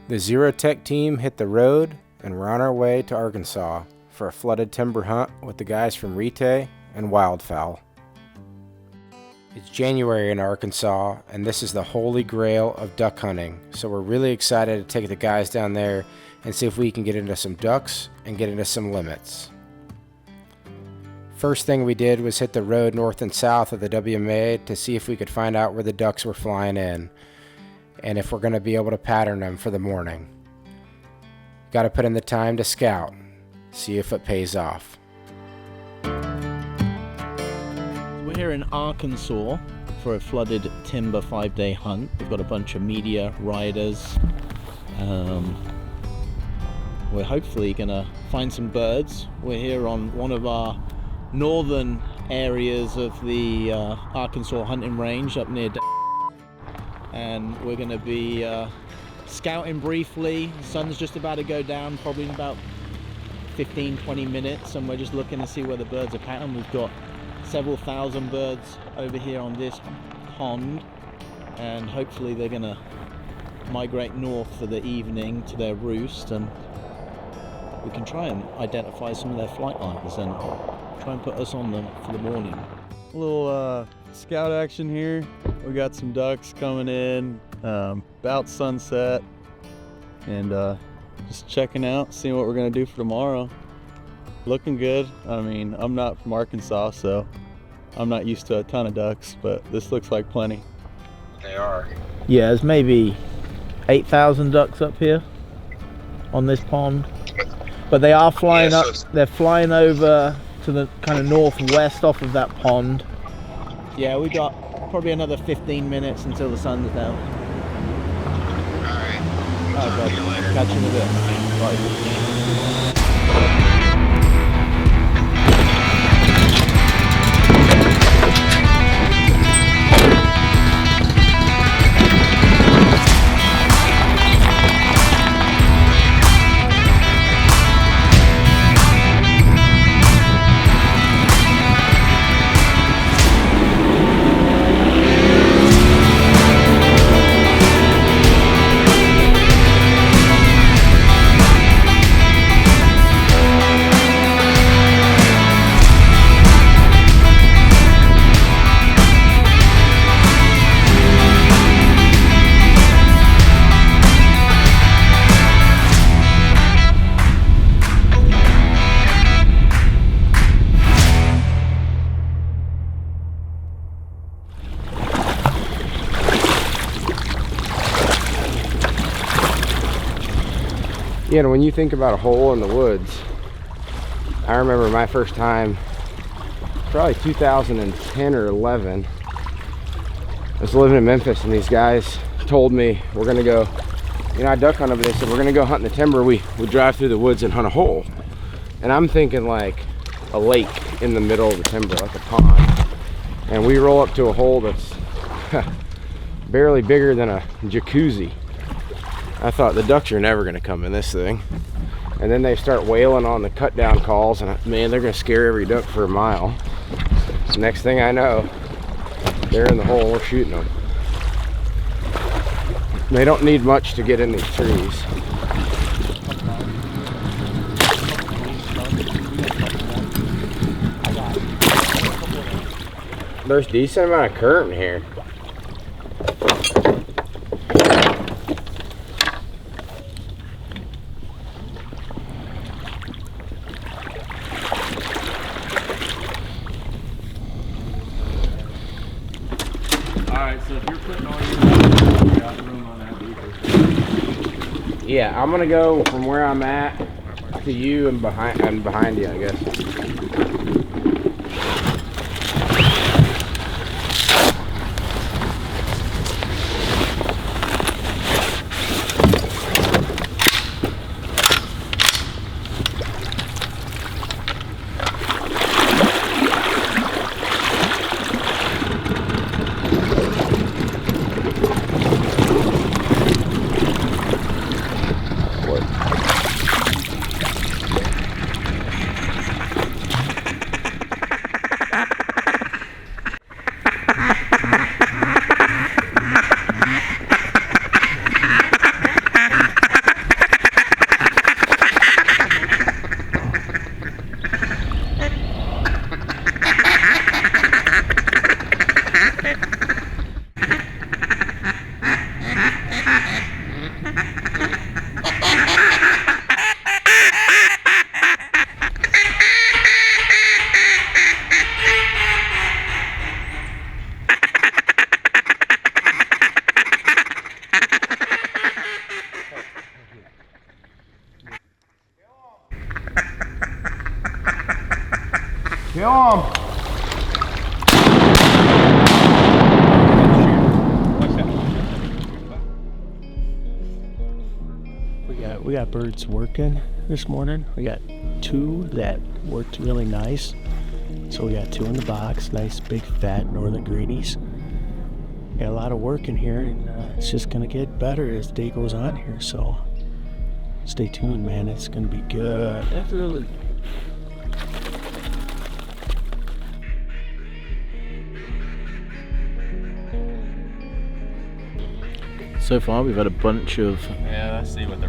The Zerotech team hit the road and we're on our way to Arkansas for a flooded timber hunt with the guys from WHOTEEWHO and Wildfowl. It's January in Arkansas and this is the holy grail of duck hunting, so we're really excited to take the guys down there and see if we can get into some ducks and get into some limits. First thing we did was hit the road north and south of the WMA to see if we could find out where the ducks were flying in and if we're going to be able to pattern them for the morning. Got to put in the time to scout, see if it pays off. We're here in Arkansas for a flooded timber 5-day hunt. We've got a bunch of media riders. We're hopefully going to find some birds. We're here on one of our northern areas of the Arkansas hunting range up near and we're going to be scouting briefly. The sun's just about to go down, probably in about 15-20 minutes, and we're just looking to see where the birds are patterned. We've got several thousand birds over here on this pond, and hopefully they're going to migrate north for the evening to their roost, and we can try and identify some of their flight lines and try and put us on them for the morning. A little scout action here. We got some ducks coming in about sunset, and just checking out, seeing what we're gonna do for tomorrow. Looking good. I mean, I'm not from Arkansas, so I'm not used to a ton of ducks, but this looks like plenty. They are. Yeah, there's maybe 8,000 ducks up here on this pond, but they are flying up. They're flying over to the kind of northwest off of that pond. Yeah, we got probably another 15 minutes until the sun's down. Alright, see you later. Catch you in a bit. Bye. You know, when you think about a hole in the woods, I remember my first time, probably 2010 or 11. I was living in Memphis and these guys told me we're gonna go, you know, I duck hunt, but they said we're gonna go hunt in the timber. We drive through the woods and hunt a hole. And I'm thinking like a lake in the middle of the timber, like a pond. And we roll up to a hole that's barely bigger than a jacuzzi. I thought the ducks are never gonna come in this thing. And then they start wailing on the cut down calls, and man, they're gonna scare every duck for a mile. Next thing I know, they're in the hole, we're shooting them. They don't need much to get in these trees. There's a decent amount of current in here. Alright, so if you're putting all your you got room on that beaker. Yeah, I'm gonna go from where I'm at to you and behind you, I guess. Show them. We got birds working this morning. We got 2 that worked really nice. So we got 2 in the box, nice big fat northern greenies. Got a lot of work in here, and it's just gonna get better as the day goes on here. So stay tuned, man. It's gonna be good. Definitely. So far we've had a bunch of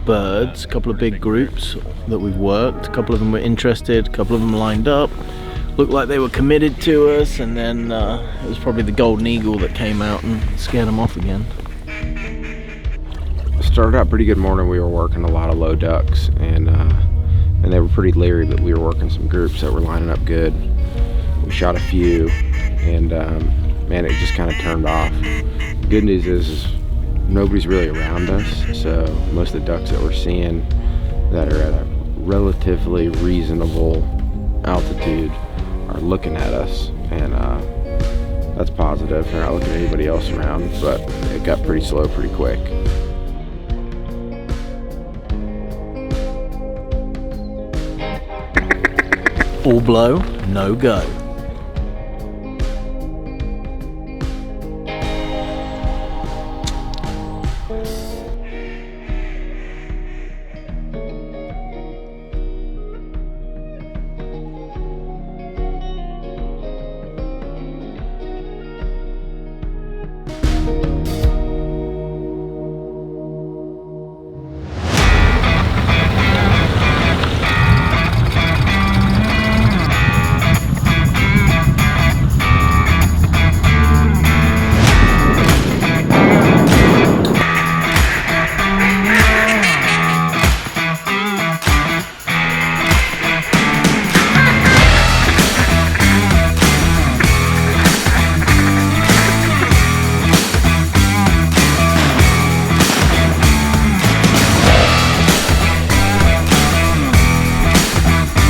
birds, a couple of big groups that we've worked, a couple of them were interested, a couple of them lined up, looked like they were committed to us, and then it was probably the golden eagle that came out and scared them off again. Started out pretty good morning. We were working a lot of low ducks, and they were pretty leery, but we were working some groups that were lining up good. We shot a few, and man, it just kind of turned off. Good news is nobody's really around us, so most of the ducks that we're seeing that are at a relatively reasonable altitude are looking at us, and that's positive. They're not looking at anybody else around, but it got pretty slow pretty quick. All blow, no go.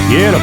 Get 'em.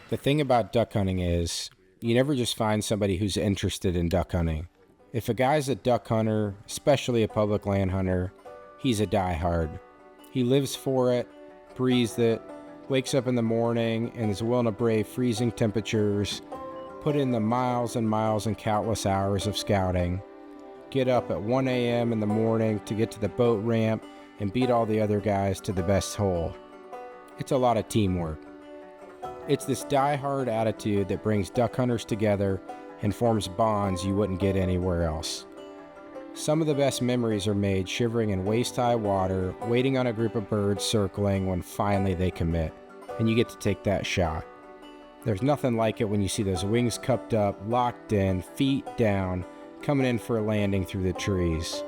The thing about duck hunting is you never just find somebody who's interested in duck hunting. If a guy's a duck hunter, especially a public land hunter, he's a diehard. He lives for it, breathes it, wakes up in the morning and is willing to brave freezing temperatures, put in the miles and miles and countless hours of scouting, get up at 1 a.m. in the morning to get to the boat ramp and beat all the other guys to the best hole. It's a lot of teamwork. It's this die-hard attitude that brings duck hunters together and forms bonds you wouldn't get anywhere else. Some of the best memories are made shivering in waist-high water, waiting on a group of birds circling when finally they commit, and you get to take that shot. There's nothing like it when you see those wings cupped up, locked in, feet down, coming in for a landing through the trees.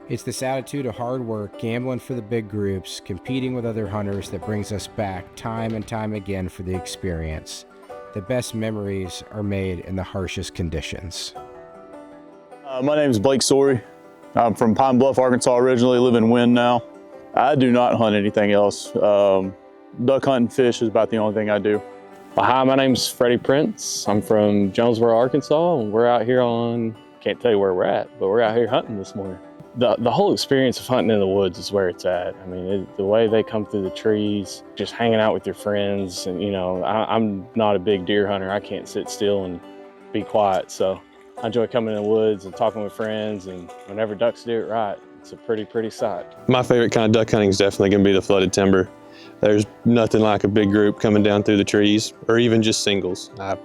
It's this attitude of hard work, gambling for the big groups, competing with other hunters that brings us back time and time again for the experience. The best memories are made in the harshest conditions. My name is Blake Story. I'm from Pine Bluff, Arkansas originally, live in Wynn now. I do not hunt anything else. Duck hunt and fish is about the only thing I do. Hi, my name's Freddie Prince. I'm from Jonesboro, Arkansas, and we're out here on, can't tell you where we're at, but we're out here hunting this morning. The whole experience of hunting in the woods is where it's at. I mean, the way they come through the trees, just hanging out with your friends. And, you know, I'm not a big deer hunter. I can't sit still and be quiet. So I enjoy coming in the woods and talking with friends. And whenever ducks do it right, it's a pretty sight. My favorite kind of duck hunting is definitely going to be the flooded timber. There's nothing like a big group coming down through the trees, or even just singles. I'm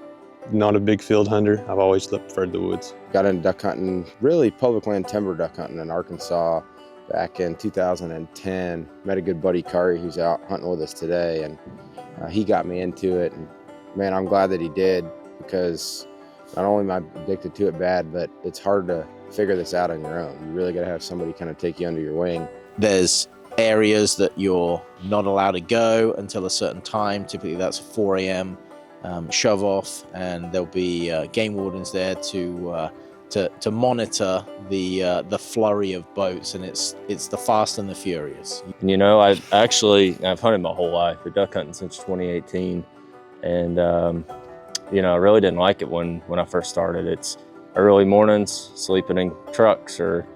not a big field hunter. I've always preferred the woods. Got into duck hunting, really public land timber duck hunting in Arkansas back in 2010. Met a good buddy, Kari, who's out hunting with us today, and he got me into it. And man, I'm glad that he did, because not only am I addicted to it bad, but it's hard to figure this out on your own. You really got to have somebody kind of take you under your wing. There's areas that you're not allowed to go until a certain time. Typically that's a 4 a.m. Shove off, and there'll be game wardens there to monitor the flurry of boats, and it's the fast and the furious. You know, I've hunted my whole life. I've duck hunting since 2018, and you know, I really didn't like it when I first started. It's early mornings, sleeping in trucks or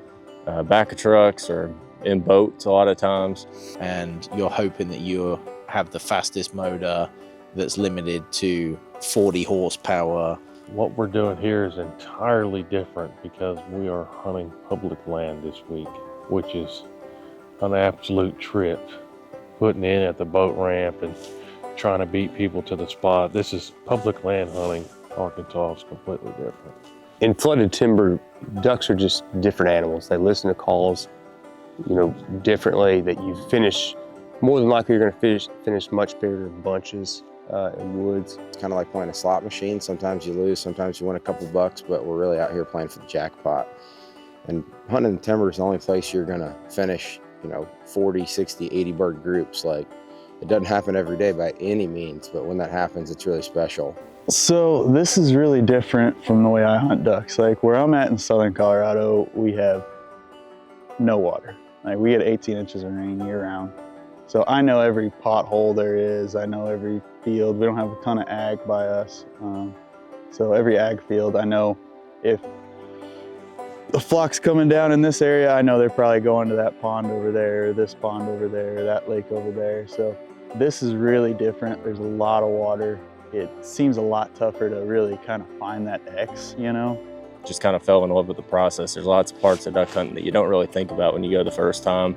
back of trucks or in boats a lot of times. And you're hoping that you have the fastest motor that's limited to 40 horsepower. What we're doing here is entirely different because we are hunting public land this week, which is an absolute trip. Putting in at the boat ramp and trying to beat people to the spot. This is public land hunting. Arkansas is completely different. In flooded timber, ducks are just different animals. They listen to calls, you know, differently. That you finish, more than likely you're going to finish much bigger bunches in woods. It's kind of like playing a slot machine. Sometimes you lose, sometimes you win a couple bucks, but we're really out here playing for the jackpot. And hunting in the timber is the only place you're going to finish, you know, 40, 60, 80 bird groups. Like, it doesn't happen every day by any means, but when that happens, it's really special. So this is really different from the way I hunt ducks. Like where I'm at in southern Colorado, we have no water. Like we get 18 inches of rain year round. So I know every pothole there is. I know every field. We don't have a ton of ag by us. So every ag field, I know if the flock's coming down in this area, I know they're probably going to that pond over there, or this pond over there, or that lake over there. So this is really different. There's a lot of water. It seems a lot tougher to really kind of find that X, you know? Just kind of fell in love with the process. There's lots of parts of duck hunting that you don't really think about when you go the first time.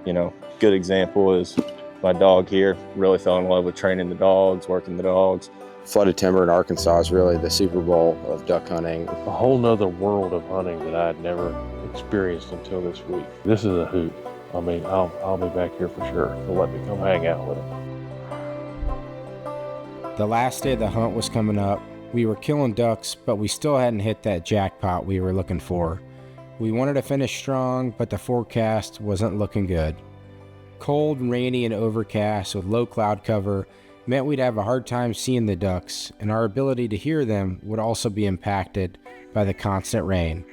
You know, good example is my dog here. Really fell in love with training the dogs, working the dogs. Flooded timber in Arkansas is really the Super Bowl of duck hunting. A whole nother world of hunting that I had never experienced until this week. This is a hoot. I mean, I'll be back here for sure. So let me come hang out with them. The last day of the hunt was coming up. We were killing ducks, but we still hadn't hit that jackpot we were looking for. We wanted to finish strong, but the forecast wasn't looking good. Cold, rainy, and overcast with low cloud cover meant we'd have a hard time seeing the ducks, and our ability to hear them would also be impacted by the constant rain.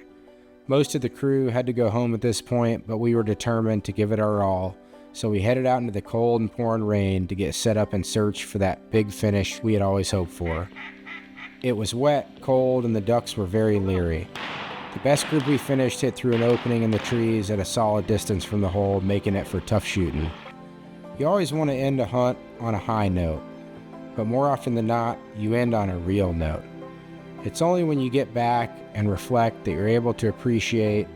Most of the crew had to go home at this point, but we were determined to give it our all, so we headed out into the cold and pouring rain to get set up and search for that big finish we had always hoped for. It was wet, cold, and the ducks were very leery. The best group we finished hit through an opening in the trees at a solid distance from the hole, making it for tough shooting. You always want to end a hunt on a high note, but more often than not, you end on a real note. It's only when you get back and reflect that you're able to appreciate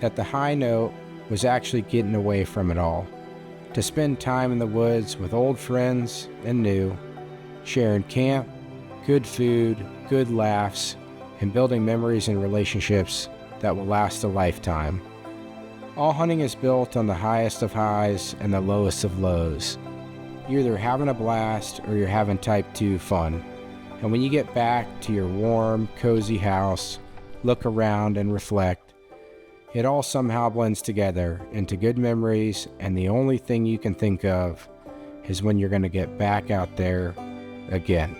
that the high note was actually getting away from it all. To spend time in the woods with old friends and new, sharing camp, good food, good laughs, and building memories and relationships that will last a lifetime. All hunting is built on the highest of highs and the lowest of lows. You're either having a blast or you're having type 2 fun. And when you get back to your warm, cozy house, look around and reflect, it all somehow blends together into good memories, and the only thing you can think of is when you're going to get back out there again.